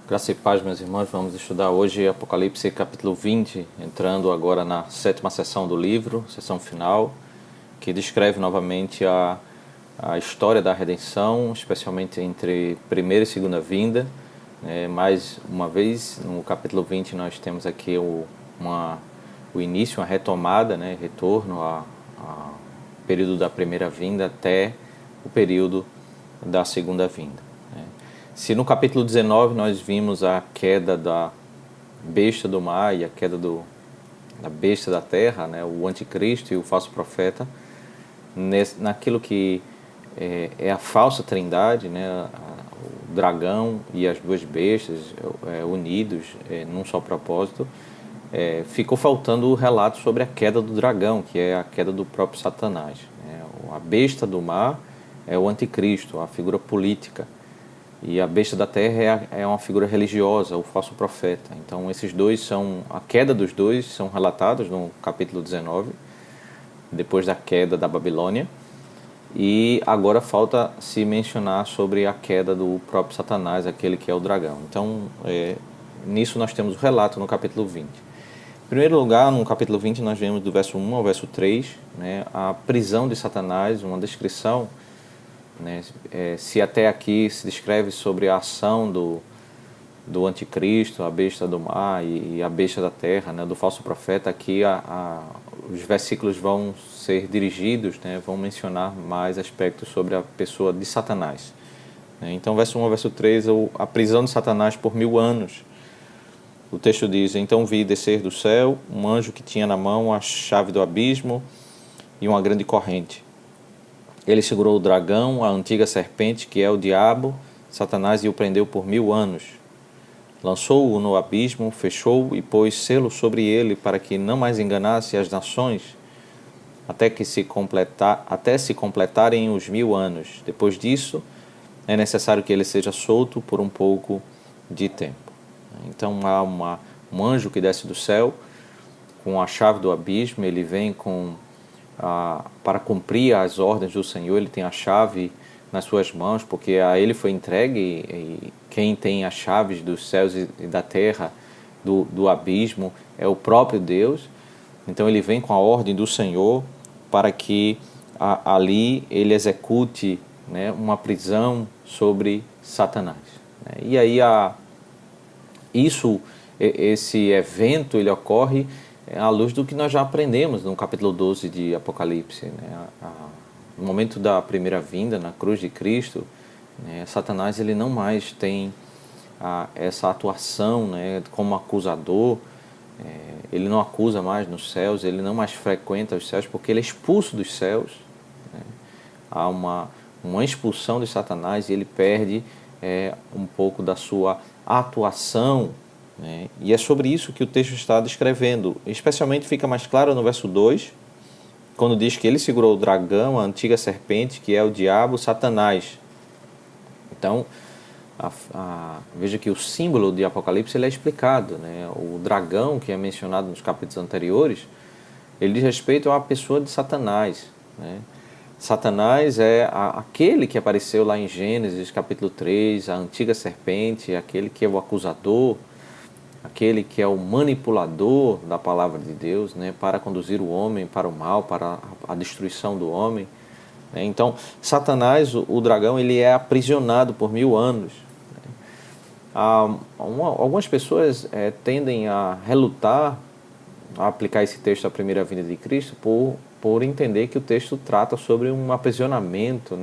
Graça e paz, meus irmãos. Vamos estudar hoje Apocalipse capítulo 20, entrando agora na sétima sessão do livro, sessão final, que descreve novamente a história da redenção, especialmente entre primeira e segunda vinda. Mais uma vez, no capítulo 20, nós temos aqui o início, uma retomada, retorno ao período da primeira vinda até o período da segunda vinda. Se no capítulo 19 nós vimos a queda da besta do mar e a queda da besta da terra, o anticristo e o falso profeta, naquilo que é a falsa trindade, o dragão e as duas bestas unidos num só propósito, ficou faltando o relato sobre a queda do dragão, que é a queda do próprio Satanás. A besta do mar é o anticristo, a figura política. E a besta da terra é uma figura religiosa, o falso profeta. Então esses dois a queda dos dois são relatados no capítulo 19, depois da queda da Babilônia. E agora falta se mencionar sobre a queda do próprio Satanás, aquele que é o dragão. Então nisso nós temos o relato no capítulo 20. Em primeiro lugar, no capítulo 20 nós vemos do verso 1 ao verso 3, a prisão de Satanás, uma descrição. Se até aqui se descreve sobre a ação do anticristo, a besta do mar e a besta da terra, do falso profeta, aqui os versículos vão ser dirigidos, vão mencionar mais aspectos sobre a pessoa de Satanás. Então, verso 1 ao verso 3, a prisão de Satanás por 1000 anos. O texto diz: então vi descer do céu um anjo que tinha na mão a chave do abismo e uma grande corrente. Ele segurou o dragão, a antiga serpente, que é o diabo, Satanás, e o prendeu por 1000 anos. Lançou-o no abismo, fechou-o e pôs selo sobre ele, para que não mais enganasse as nações, até se completarem os 1000 anos. Depois disso, é necessário que ele seja solto por um pouco de tempo. Então há um anjo que desce do céu com a chave do abismo. Ele vem para cumprir as ordens do Senhor. Ele tem a chave nas suas mãos, porque a ele foi entregue, e quem tem as chaves dos céus e da terra, do abismo, é o próprio Deus. Então ele vem com a ordem do Senhor para que ali ele execute uma prisão sobre Satanás. E aí esse evento ele ocorre à luz do que nós já aprendemos no capítulo 12 de Apocalipse. No momento da primeira vinda, na cruz de Cristo, Satanás ele não mais tem essa atuação como acusador. Ele não acusa mais nos céus, ele não mais frequenta os céus, porque ele é expulso dos céus. Há uma expulsão de Satanás e ele perde um pouco da sua atuação. E é sobre isso que o texto está descrevendo. Especialmente fica mais claro no verso 2, quando diz que ele segurou o dragão, a antiga serpente, que é o diabo, Satanás. Então, veja que o símbolo de Apocalipse ele é explicado. O dragão, que é mencionado nos capítulos anteriores, ele diz respeito à pessoa de Satanás. Satanás é aquele que apareceu lá em Gênesis capítulo 3, a antiga serpente, aquele que é o acusador, aquele que é o manipulador da palavra de Deus, para conduzir o homem para o mal, para a destruição do homem. Então, Satanás, o dragão, ele é aprisionado por 1000 anos. Algumas pessoas tendem a relutar a aplicar esse texto à primeira vinda de Cristo por entender que o texto trata sobre um aprisionamento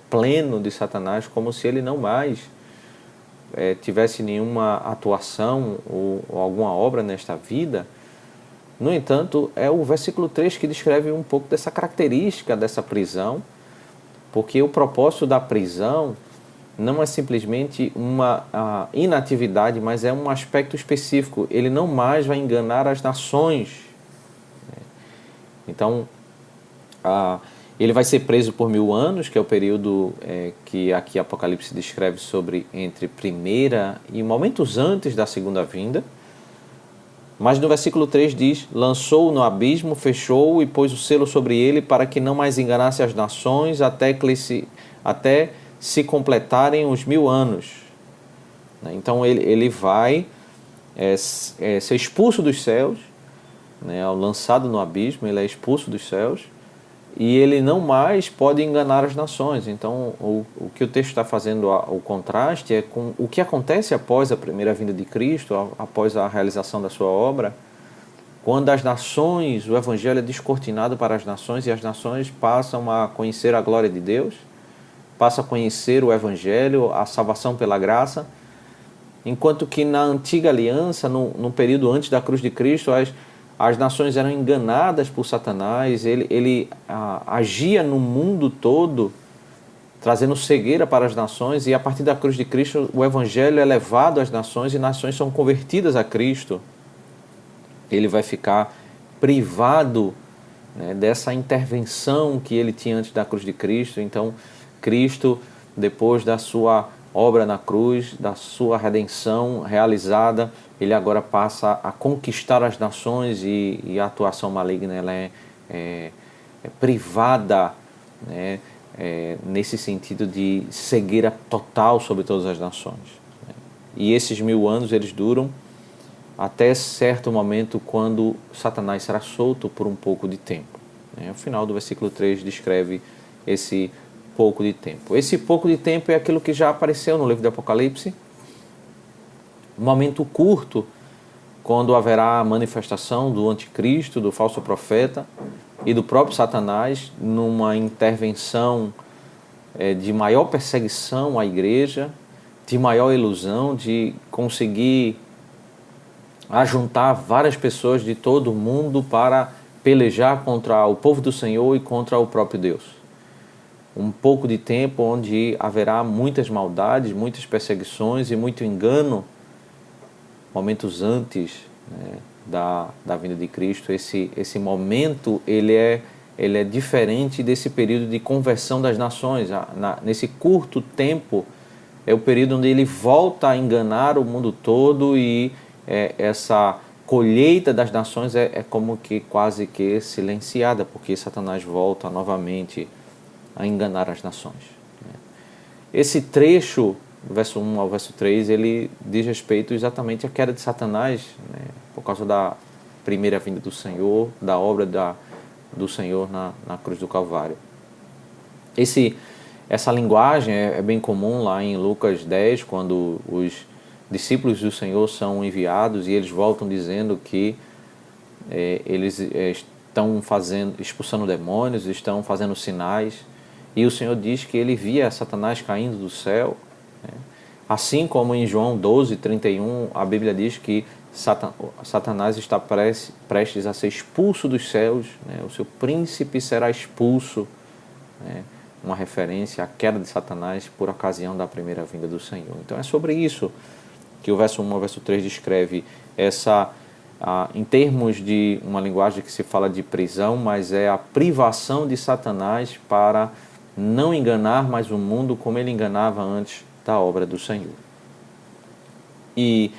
pleno de Satanás, como se ele não mais tivesse nenhuma atuação ou alguma obra nesta vida. No entanto, é o versículo 3 que descreve um pouco dessa característica dessa prisão, porque o propósito da prisão não é simplesmente uma inatividade, mas é um aspecto específico. Ele não mais vai enganar as nações. Então, ele vai ser preso por 1000 anos, que é o período que aqui Apocalipse descreve sobre entre primeira e momentos antes da segunda vinda. Mas no versículo 3 diz: lançou-o no abismo, fechou-o e pôs o selo sobre ele, para que não mais enganasse as nações até se completarem os 1000 anos. né? Então ele vai ser expulso dos céus, né? Lançado no abismo, ele é expulso dos céus, e ele não mais pode enganar as nações. Então, o que o texto está fazendo, o contraste, é com o que acontece após a primeira vinda de Cristo, após a realização da sua obra, quando as nações, o Evangelho é descortinado para as nações, e as nações passam a conhecer a glória de Deus, passam a conhecer o Evangelho, a salvação pela graça, enquanto que na antiga aliança, no período antes da cruz de Cristo, as nações eram enganadas por Satanás, ele agia no mundo todo, trazendo cegueira para as nações, e a partir da cruz de Cristo o Evangelho é levado às nações e nações são convertidas a Cristo. Ele vai ficar privado, né, dessa intervenção que ele tinha antes da cruz de Cristo. Então, Cristo, depois da sua obra na cruz, da sua redenção realizada, ele agora passa a conquistar as nações, e a atuação maligna ela é privada, né, nesse sentido de cegueira total sobre todas as nações. E esses 1000 anos eles duram até certo momento, quando Satanás será solto por um pouco de tempo. O final do versículo 3 descreve esse pouco de tempo. Esse pouco de tempo é aquilo que já apareceu no livro do Apocalipse, um momento curto, quando haverá a manifestação do anticristo, do falso profeta e do próprio Satanás, numa intervenção de maior perseguição à igreja, de maior ilusão, de conseguir ajuntar várias pessoas de todo o mundo para pelejar contra o povo do Senhor e contra o próprio Deus. Um pouco de tempo onde haverá muitas maldades, muitas perseguições e muito engano, momentos antes, né, da vinda de Cristo. Esse momento ele é diferente desse período de conversão das nações. Nesse curto tempo é o período onde ele volta a enganar o mundo todo, e essa colheita das nações é como que quase que silenciada, porque Satanás volta novamente a enganar as nações. Esse trecho, do verso 1 ao verso 3, ele diz respeito exatamente à queda de Satanás, né, por causa da primeira vinda do Senhor, da obra do Senhor na cruz do Calvário. Essa linguagem é bem comum lá em Lucas 10, quando os discípulos do Senhor são enviados e eles voltam dizendo que eles estão expulsando demônios, estão fazendo sinais, e o Senhor diz que ele via Satanás caindo do céu, né? Assim como em João 12:31 a Bíblia diz que Satanás está prestes a ser expulso dos céus, né? O seu príncipe será expulso, né? Uma referência à queda de Satanás por ocasião da primeira vinda do Senhor. Então é sobre isso que o verso 1 ao verso 3 descreve em termos de uma linguagem que se fala de prisão, mas é a privação de Satanás para não enganar mais o mundo como ele enganava antes da obra do Senhor. E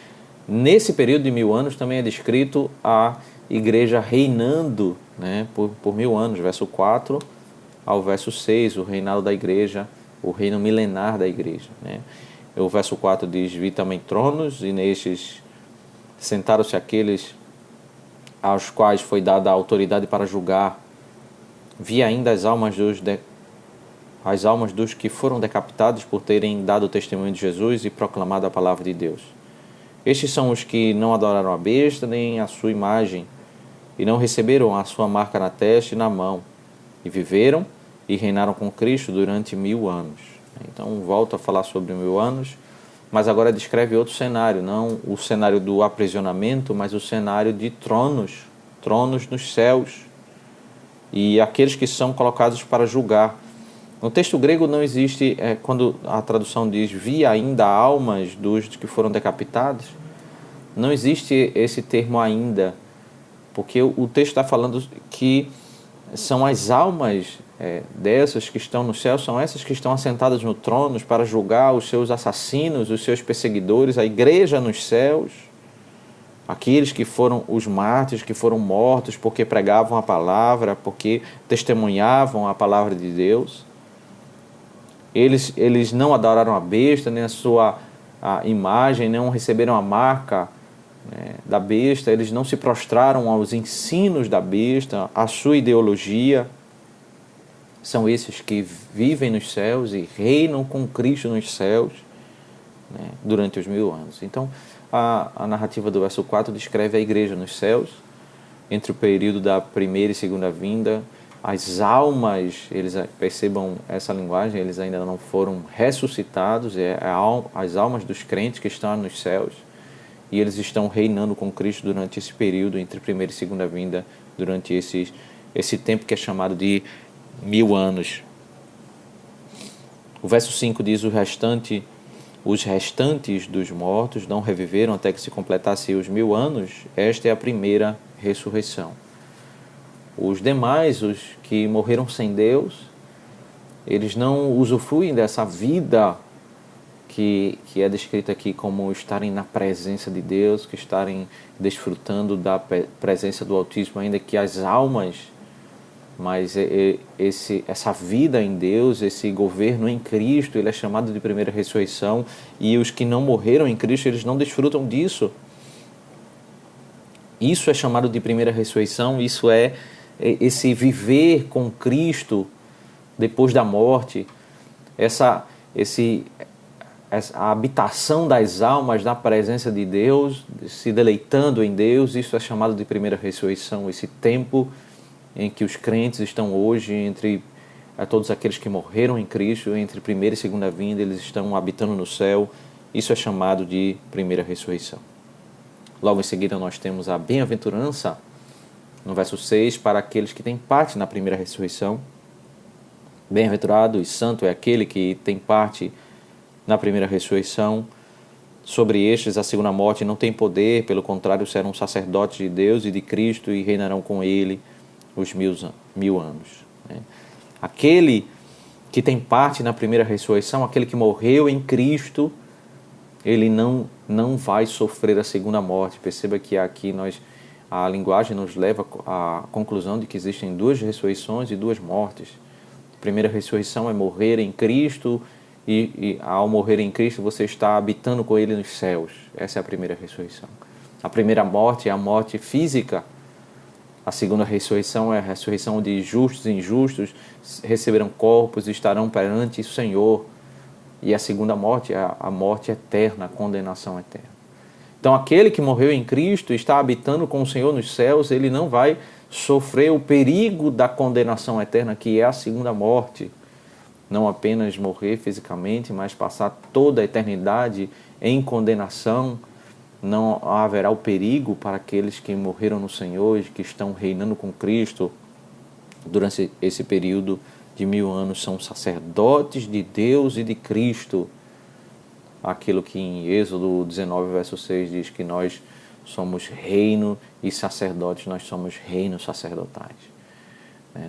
nesse período de 1000 anos também é descrito a igreja reinando, né, por 1000 anos, verso 4 ao verso 6, o reinado da igreja, o reino milenar da igreja, né? O verso 4 diz: vi também tronos, e nestes sentaram-se aqueles aos quais foi dada a autoridade para julgar. Vi ainda as almas dos que foram decapitados por terem dado o testemunho de Jesus e proclamado a palavra de Deus. Estes são os que não adoraram a besta nem a sua imagem, e não receberam a sua marca na testa e na mão, e viveram e reinaram com Cristo durante 1000 anos. Então volta a falar sobre 1000 anos, mas agora descreve outro cenário, não o cenário do aprisionamento, mas o cenário de tronos nos céus, e aqueles que são colocados para julgar. No texto grego não existe, quando a tradução diz vi ainda almas dos que foram decapitados, não existe esse termo ainda, porque o texto está falando que são as almas dessas que estão no céu, são essas que estão assentadas no trono para julgar os seus assassinos, os seus perseguidores, a igreja nos céus, aqueles que foram os mártires, que foram mortos porque pregavam a palavra, porque testemunhavam a palavra de Deus. Eles não adoraram a besta, nem a sua a imagem, não receberam a marca, né, da besta, eles não se prostraram aos ensinos da besta, à sua ideologia. São esses que vivem nos céus e reinam com Cristo nos céus, né, durante os 1000 anos. Então, a narrativa do verso 4 descreve a igreja nos céus, entre o período da primeira e segunda vinda. As almas, eles percebam essa linguagem, eles ainda não foram ressuscitados, as almas dos crentes que estão nos céus, e eles estão reinando com Cristo durante esse período, entre primeira e segunda vinda, durante esse tempo que é chamado de 1000 anos. O verso 5 diz: os restantes dos mortos não reviveram até que se completasse os 1000 anos. Esta é a primeira ressurreição. Os demais, os que morreram sem Deus, eles não usufruem dessa vida que é descrita aqui como estarem na presença de Deus, que estarem desfrutando da presença do Altíssimo, ainda que as almas, mas essa vida em Deus, esse governo em Cristo, ele é chamado de primeira ressurreição, e os que não morreram em Cristo, eles não desfrutam disso. Isso é chamado de primeira ressurreição, isso é esse viver com Cristo depois da morte, a habitação das almas na presença de Deus, se deleitando em Deus. Isso é chamado de primeira ressurreição, esse tempo em que os crentes estão hoje, entre todos aqueles que morreram em Cristo, entre primeira e segunda vinda, eles estão habitando no céu. Isso é chamado de primeira ressurreição. Logo em seguida nós temos a bem-aventurança, no verso 6, para aqueles que têm parte na primeira ressurreição. Bem-aventurado e santo é aquele que tem parte na primeira ressurreição. Sobre estes, a segunda morte não tem poder, pelo contrário, serão sacerdotes de Deus e de Cristo e reinarão com ele os 1000 anos. Aquele que tem parte na primeira ressurreição, aquele que morreu em Cristo, ele não vai sofrer a segunda morte. Perceba que aqui a linguagem nos leva à conclusão de que existem 2 ressurreições e 2 mortes. A primeira ressurreição é morrer em Cristo, e ao morrer em Cristo você está habitando com Ele nos céus. Essa é a primeira ressurreição. A primeira morte é a morte física. A segunda ressurreição é a ressurreição de justos e injustos, receberão corpos e estarão perante o Senhor. E a segunda morte é a morte eterna, a condenação eterna. Então, aquele que morreu em Cristo e está habitando com o Senhor nos céus, ele não vai sofrer o perigo da condenação eterna, que é a segunda morte. Não apenas morrer fisicamente, mas passar toda a eternidade em condenação. Não haverá o perigo para aqueles que morreram no Senhor e que estão reinando com Cristo durante esse período de 1000 anos. São sacerdotes de Deus e de Cristo. Aquilo que em Êxodo 19, verso 6 diz que nós somos reino e sacerdotes, nós somos reinos sacerdotais.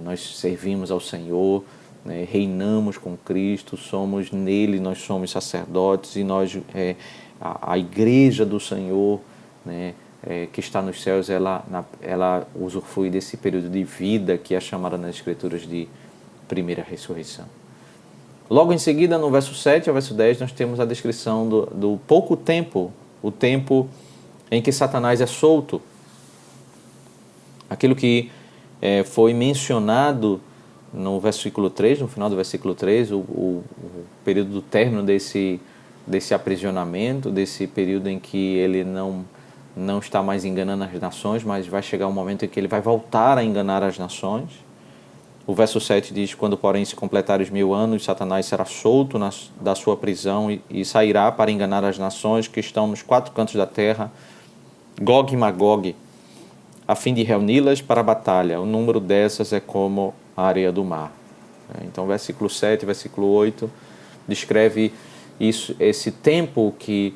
Nós servimos ao Senhor, reinamos com Cristo, somos nele, nós somos sacerdotes, e a igreja do Senhor, que está nos céus, ela usufrui desse período de vida que é chamada nas Escrituras de primeira ressurreição. Logo em seguida, no verso 7 ao verso 10, nós temos a descrição do pouco tempo, o tempo em que Satanás é solto. Aquilo que foi mencionado no versículo 3, no final do versículo 3, o período do término desse aprisionamento, desse período em que ele não está mais enganando as nações, mas vai chegar um momento em que ele vai voltar a enganar as nações. O verso 7 diz: quando, porém, se completar os 1000 anos, Satanás será solto da sua prisão e sairá para enganar as nações que estão nos 4 cantos da terra, Gog e Magog, a fim de reuni-las para a batalha. O número dessas é como a areia do mar. Então, versículo 7 e versículo 8 descreve esse tempo que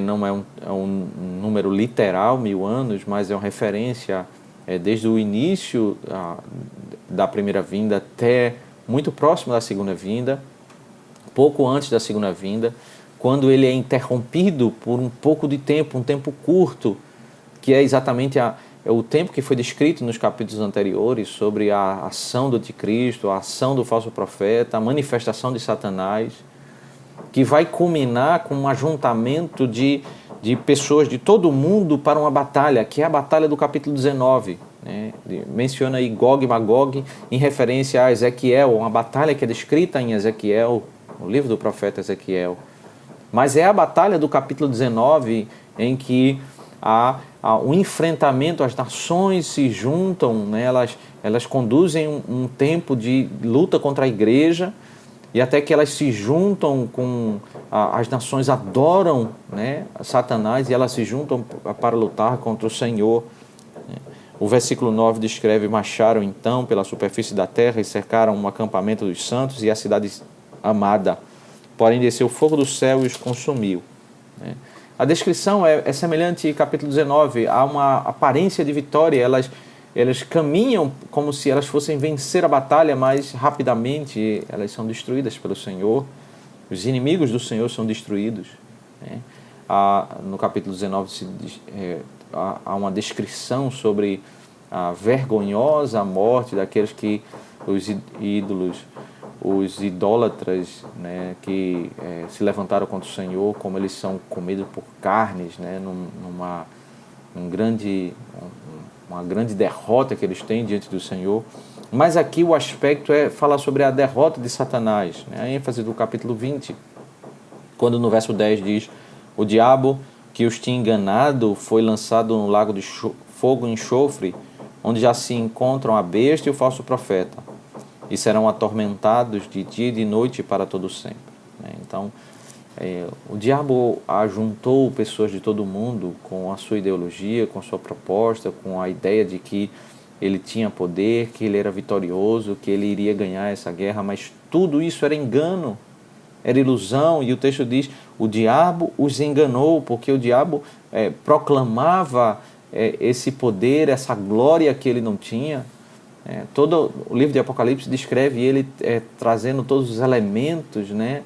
não é um número literal, 1000 anos, mas é uma referência desde o início da primeira vinda até muito próximo da segunda vinda, pouco antes da segunda vinda, quando ele é interrompido por um pouco de tempo, um tempo curto, que é exatamente o tempo que foi descrito nos capítulos anteriores sobre a ação do anticristo, a ação do falso profeta, a manifestação de Satanás. que vai culminar com um ajuntamento de pessoas de todo o mundo para uma batalha, que é a batalha do capítulo 19. Né? Menciona aí Gog e Magog em referência a Ezequiel, uma batalha que é descrita em Ezequiel, no livro do profeta Ezequiel. Mas é a batalha do capítulo 19 em que há um enfrentamento, as nações se juntam, né? Elas conduzem um tempo de luta contra a igreja, e até que elas se juntam com... as nações adoram, né, Satanás, e elas se juntam para lutar contra o Senhor. O versículo 9 descreve: marcharam então pela superfície da terra e cercaram um acampamento dos santos e a cidade amada. Porém desceu o fogo do céu e os consumiu. A descrição é semelhante ao capítulo 19. Há uma aparência de vitória. Elas caminham como se elas fossem vencer a batalha, mas rapidamente elas são destruídas pelo Senhor. Os inimigos do Senhor são destruídos. No capítulo 19 há uma descrição sobre a vergonhosa morte daqueles que os ídolos, os idólatras, né, que se levantaram contra o Senhor, como eles são comidos por carnes, né, uma grande derrota que eles têm diante do Senhor. Mas aqui o aspecto é falar sobre a derrota de Satanás, né, a ênfase do capítulo 20, quando no verso 10 diz: o diabo que os tinha enganado foi lançado no lago de fogo e enxofre, onde já se encontram a besta e o falso profeta, e serão atormentados de dia e de noite para todo sempre. Então, o diabo ajuntou pessoas de todo mundo com a sua ideologia, com a sua proposta, com a ideia de que ele tinha poder, que ele era vitorioso, que ele iria ganhar essa guerra, mas tudo isso era engano, era ilusão, e o texto diz: o diabo os enganou, porque o diabo proclamava esse poder, essa glória que ele não tinha. Todo o livro de Apocalipse descreve ele trazendo todos os elementos, né,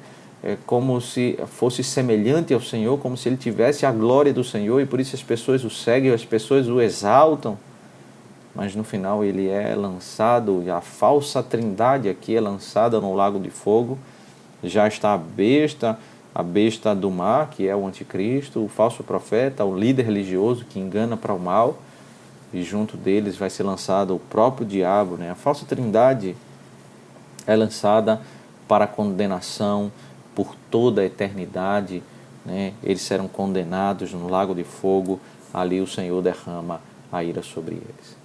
como se fosse semelhante ao Senhor, como se ele tivesse a glória do Senhor, e por isso as pessoas o seguem, as pessoas o exaltam. Mas no final ele é lançado, e a falsa trindade aqui é lançada no lago de fogo. Já está a besta do mar, que é o anticristo, o falso profeta, o líder religioso que engana para o mal, e junto deles vai ser lançado o próprio diabo, né? A falsa trindade é lançada para a condenação por toda a eternidade, né? Eles serão condenados no lago de fogo, ali o Senhor derrama a ira sobre eles.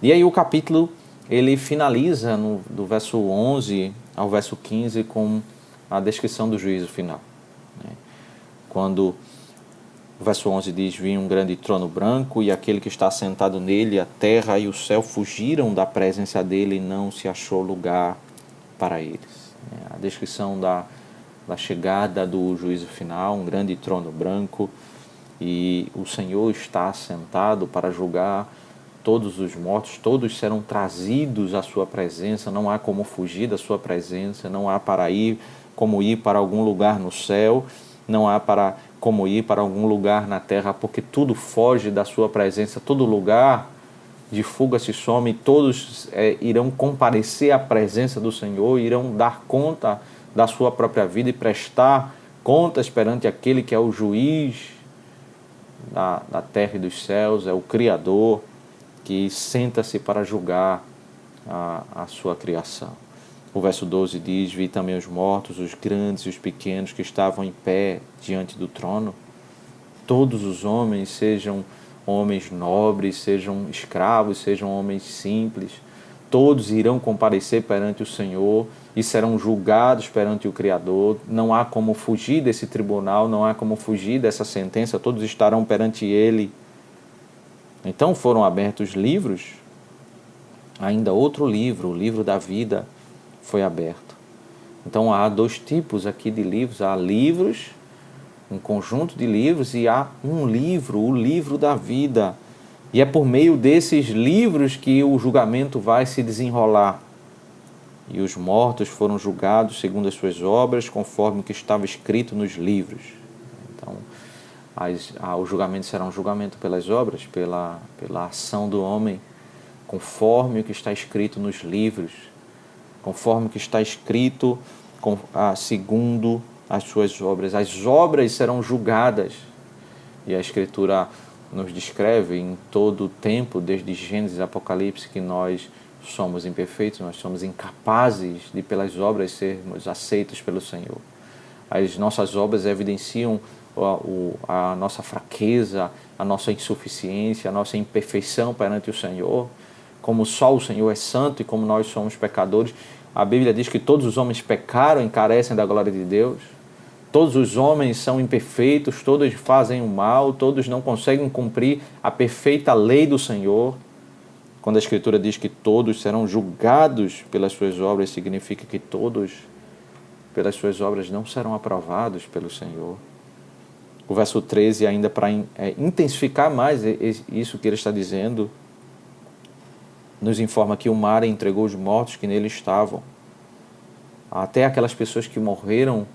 E aí o capítulo ele finaliza do verso 11 ao verso 15 com a descrição do juízo final. Quando o verso 11 diz: vi um grande trono branco e aquele que está sentado nele, a terra e o céu fugiram da presença dele e não se achou lugar para eles. A descrição da chegada do juízo final, um grande trono branco, e o Senhor está sentado para julgar todos os mortos, todos serão trazidos à sua presença, não há como fugir da sua presença, não há como ir para algum lugar no céu, não há como ir para algum lugar na terra, porque tudo foge da sua presença, todo lugar de fuga se some, todos irão comparecer à presença do Senhor, irão dar conta da sua própria vida e prestar contas perante aquele que é o juiz da terra e dos céus, é o Criador, que senta-se para julgar a sua criação. O verso 12 diz: vi também os mortos, os grandes e os pequenos que estavam em pé diante do trono. Todos os homens, sejam homens nobres, sejam escravos, sejam homens simples, todos irão comparecer perante o Senhor e serão julgados perante o Criador. Não há como fugir desse tribunal, não há como fugir dessa sentença, todos estarão perante Ele. Então foram abertos livros, ainda outro livro, o livro da vida, foi aberto. Então há dois tipos aqui de livros: há livros, um conjunto de livros, e há um livro, o livro da vida. E é por meio desses livros que o julgamento vai se desenrolar. E os mortos foram julgados segundo as suas obras, conforme o que estava escrito nos livros. Então, o julgamento será um julgamento pelas obras, pela ação do homem, conforme o que está escrito nos livros, conforme o que está escrito segundo as suas obras. As obras serão julgadas. E a Escritura nos descreve em todo o tempo, desde Gênesis e Apocalipse, que nós somos imperfeitos, nós somos incapazes de, pelas obras, sermos aceitos pelo Senhor. As nossas obras evidenciam a nossa fraqueza, a nossa insuficiência, a nossa imperfeição perante o Senhor. Como só o Senhor é santo e como nós somos pecadores, a Bíblia diz que todos os homens pecaram e carecem da glória de Deus. Todos os homens são imperfeitos, todos fazem o mal, todos não conseguem cumprir a perfeita lei do Senhor. Quando a Escritura diz que todos serão julgados pelas suas obras, significa que todos, pelas suas obras, não serão aprovados pelo Senhor. O verso 13, ainda para intensificar mais isso que ele está dizendo, nos informa que o mar entregou os mortos que nele estavam. Até aquelas pessoas que morreram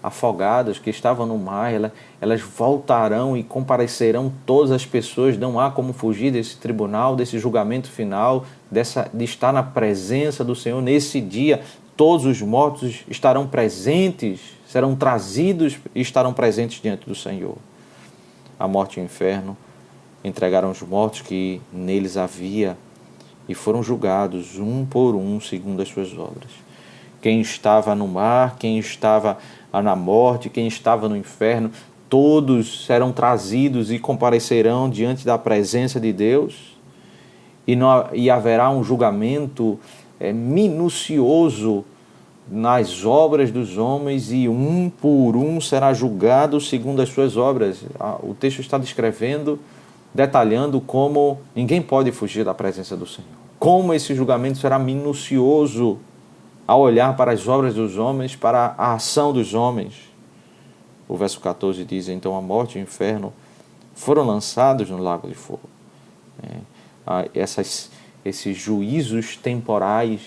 afogadas, que estavam no mar, elas voltarão e comparecerão todas as pessoas. Não há como fugir desse tribunal, desse julgamento final, de estar na presença do Senhor. Nesse dia, todos os mortos estarão presentes, serão trazidos e estarão presentes diante do Senhor. A morte e o inferno entregaram os mortos que neles havia e foram julgados um por um segundo as suas obras. Quem estava no mar, quem estava na morte, quem estava no inferno, todos serão trazidos e comparecerão diante da presença de Deus, e haverá um julgamento minucioso nas obras dos homens, e um por um será julgado segundo as suas obras. O texto está descrevendo, detalhando como ninguém pode fugir da presença do Senhor. Como esse julgamento será minucioso ao olhar para as obras dos homens, para a ação dos homens. O verso 14 diz: então a morte e o inferno foram lançados no lago de fogo. Esses juízos temporais,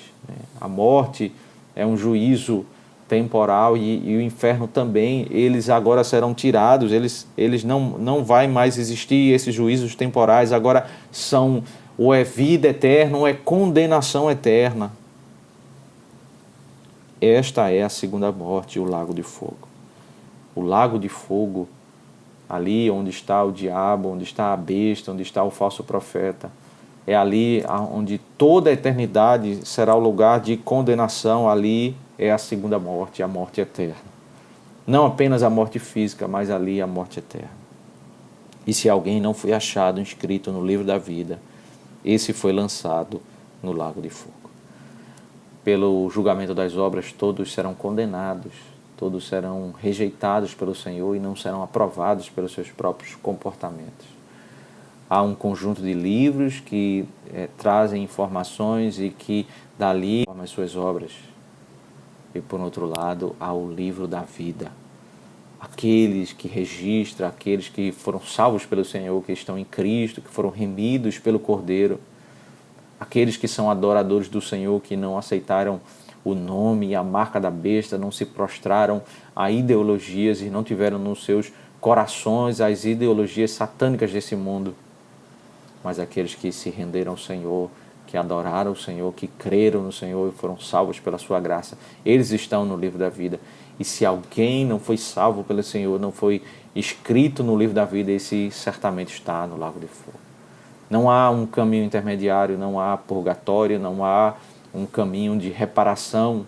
a morte é um juízo temporal e o inferno também, eles agora serão tirados, eles não vai mais existir esses juízos temporais, agora são ou é vida eterna ou é condenação eterna. Esta é a segunda morte, o lago de fogo. O lago de fogo, ali onde está o diabo, onde está a besta, onde está o falso profeta, é ali onde toda a eternidade será o lugar de condenação. Ali é a segunda morte, a morte eterna. Não apenas a morte física, mas ali a morte eterna. E se alguém não foi achado inscrito no livro da vida, esse foi lançado no lago de fogo. Pelo julgamento das obras, todos serão condenados, todos serão rejeitados pelo Senhor e não serão aprovados pelos seus próprios comportamentos. Há um conjunto de livros que trazem informações e que dali formam as suas obras. E por outro lado, há o livro da vida. Aqueles que registram, aqueles que foram salvos pelo Senhor, que estão em Cristo, que foram remidos pelo Cordeiro. Aqueles que são adoradores do Senhor, que não aceitaram o nome e a marca da besta, não se prostraram a ideologias e não tiveram nos seus corações as ideologias satânicas desse mundo. Mas aqueles que se renderam ao Senhor, que adoraram o Senhor, que creram no Senhor e foram salvos pela sua graça, eles estão no livro da vida. E se alguém não foi salvo pelo Senhor, não foi escrito no livro da vida, esse certamente está no lago de fogo. Não há um caminho intermediário, não há purgatório, não há um caminho de reparação.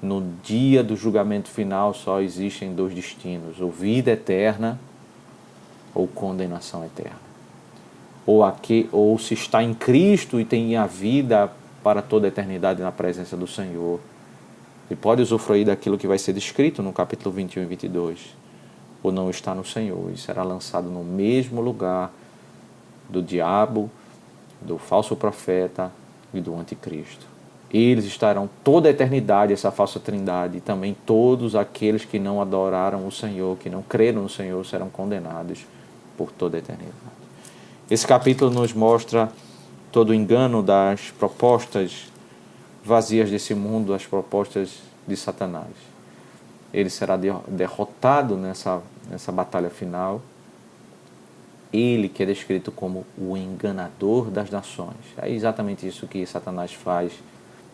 No dia do julgamento final só existem dois destinos: ou vida eterna ou condenação eterna. Ou se está em Cristo e tem a vida para toda a eternidade na presença do Senhor, e pode usufruir daquilo que vai ser descrito no capítulo 21 e 22, ou não está no Senhor e será lançado no mesmo lugar do diabo, do falso profeta e do anticristo. Eles estarão toda a eternidade, essa falsa trindade, e também todos aqueles que não adoraram o Senhor, que não creram no Senhor, serão condenados por toda a eternidade. Esse capítulo nos mostra todo o engano das propostas vazias desse mundo, as propostas de Satanás. Ele será derrotado nessa batalha final. Ele que é descrito como o enganador das nações. É exatamente isso que Satanás faz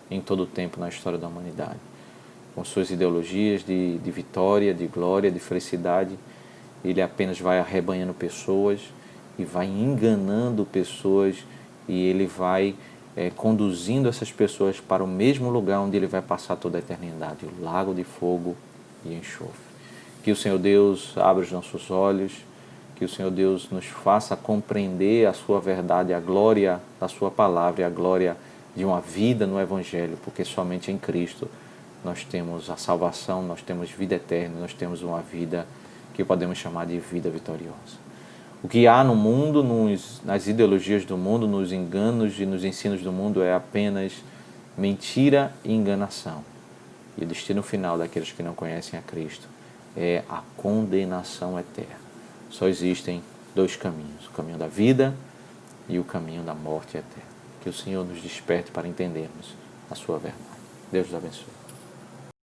em todo o tempo na história da humanidade. com suas ideologias de vitória, de glória, de felicidade. Ele apenas vai arrebanhando pessoas e vai enganando pessoas, e ele vai conduzindo essas pessoas para o mesmo lugar onde ele vai passar toda a eternidade, o lago de fogo e enxofre. Que o Senhor Deus abra os nossos olhos, que o Senhor Deus nos faça compreender a sua verdade, a glória da sua palavra e a glória de uma vida no Evangelho, porque somente em Cristo nós temos a salvação, nós temos vida eterna, nós temos uma vida que podemos chamar de vida vitoriosa. O que há no mundo, nas ideologias do mundo, nos enganos e nos ensinos do mundo é apenas mentira e enganação. E o destino final daqueles que não conhecem a Cristo é a condenação eterna. Só existem dois caminhos, o caminho da vida e o caminho da morte eterna. Que o Senhor nos desperte para entendermos a sua verdade. Deus os abençoe.